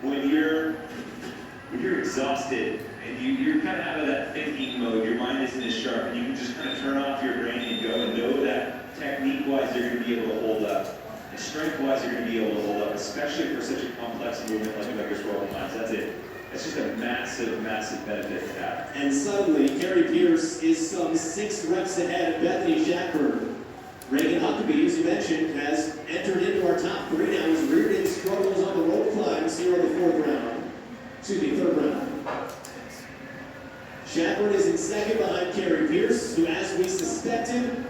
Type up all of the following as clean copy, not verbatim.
when you're exhausted and you're kind of out of that thinking mode, your mind isn't as sharp, and you can just kind of turn off your brain and go and know that technique-wise you're going to be able to hold up. And strength-wise you're going to be able to hold up, especially for such a complex movement like Vegas roll climbs. That's it. That's just a massive, massive benefit to have. And suddenly, Carrie Pierce is some 6 reps ahead of Bethany Shadburn. Reagan Huckabee, as you mentioned, has entered into our top 3 now. His rear end struggles on the rope climbs here on the third round. Shadburn is in second behind Carrie Pierce, who, as we suspected,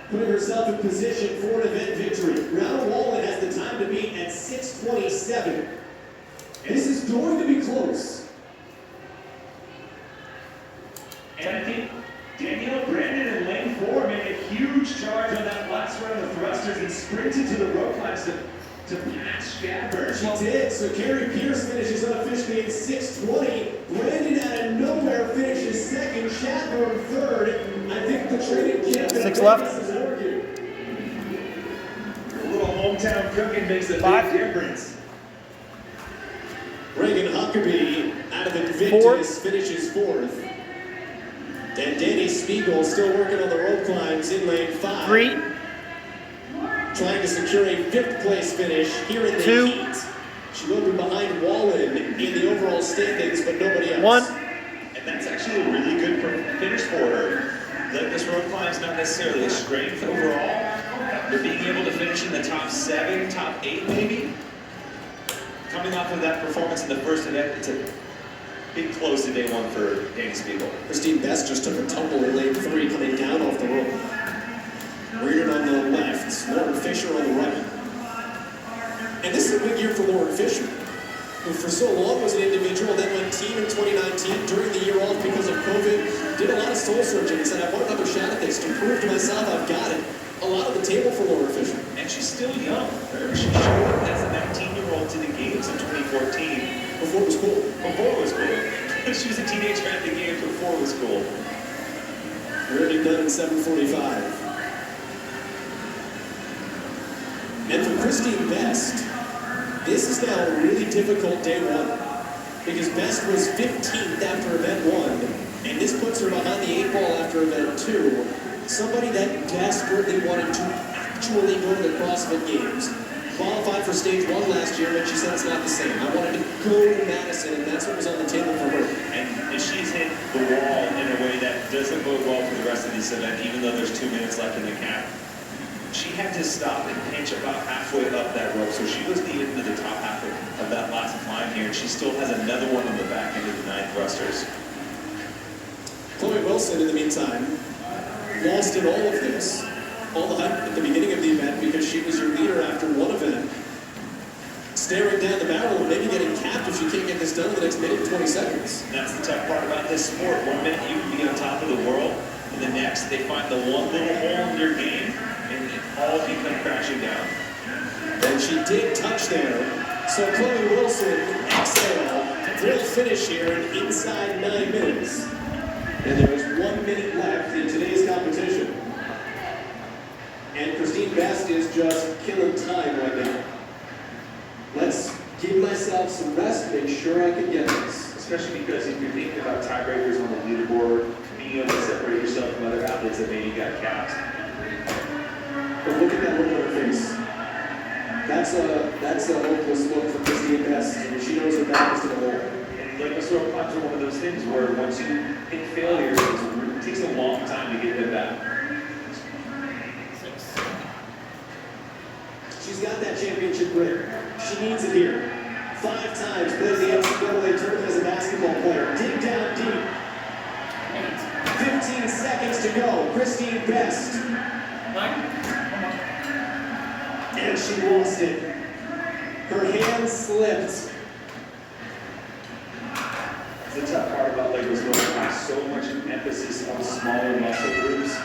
putting herself in position for an event victory. Brianna Wallen has the time to beat at 6:27. This is going to be close. And I think Danielle Brandon in lane 4 made a huge charge on that last round of thrusters and sprinted to the rope climbs to pass Shadburn. She did. So Carrie Pierce finishes unofficially in 6:20. Brandon out of nowhere finishes second. Shadburn third. I think the training camp 6 left. is working. A little hometown cooking makes a big difference. Reagan Huckabee out of Invictus finishes 4th. And Danny Spiegel still working on the rope climbs in lane 5. 3. Trying to secure a 5th place finish here in the 2. heat. She will be behind Wallen in the overall standings, but nobody else. 1. And that's actually a really good finish for her. This rope climb is not necessarily a strength overall, but being able to finish in the top 7, top 8 maybe, coming off of that performance in the first event, it's a big close to day 1 for Danny Spiegel. Christine Best just took a tumble in lane 3, coming down off the rope. Reardon on the left, Lauren Fisher on the right. And this is a big year for Lauren Fisher, who for so long was an individual, then went team in 2019 during the year off because of COVID, did a lot of soul searching and said, I want another shot at this to prove to myself I've got it. A lot on the table for Lauren Fisher. And she's still young. She showed up as a 19-year-old to the games in 2014. Before it was cool. Before it was cool. She was a teenager at the games before it was cool. Already done in 7:45. And for Christine Best, this is now a really difficult day 1, because Best was 15th after event 1, and this puts her behind the 8 ball after event 2. Somebody that desperately wanted to actually go to the CrossFit Games. Qualified for stage 1 last year, but she said it's not the same. I wanted to go to Madison, and that's what was on the table for her. And she's hit the wall in a way that doesn't bode well for the rest of this event, even though there's 2 minutes left in the cap. She had to stop and pinch about halfway up that rope, so she wasn't even to the top half of that last climb here, and she still has another one on the back end of the 9 thrusters. Chloe Wilson, in the meantime, lost in all of this, all the hype at the beginning of the event, because she was your leader after 1 event, staring down the barrel and maybe getting capped if she can't get this done in the next minute and 20 seconds. And that's the tough part about this sport. 1 minute you can be on top of the world, and the next they find the one little hole in your game, and it all can come crashing down. And she did touch there. So Chloe Wilson, exhale, will finish here in inside 9 minutes. And there is 1 minute left in today's competition. And Christine Best is just killing time right now. Let's give myself some rest, make sure I can get this. Especially because if you're thinking about tiebreakers on the leaderboard, being able to separate yourself from other athletes that maybe got capped. But look at that look on her face. That's a hopeless look for Christine Best. She knows her back is to the hole. And like the throw climbs are one of those things where once you hit failure, it takes a long time to get them back. She's got that championship grip. She needs it here. 5 times played the NCAA tournament as a basketball player. Dig down deep. 15 seconds to go. Christine Best. And she lost it. Her hand slipped. The tough part about Legos so much emphasis on smaller muscle groups.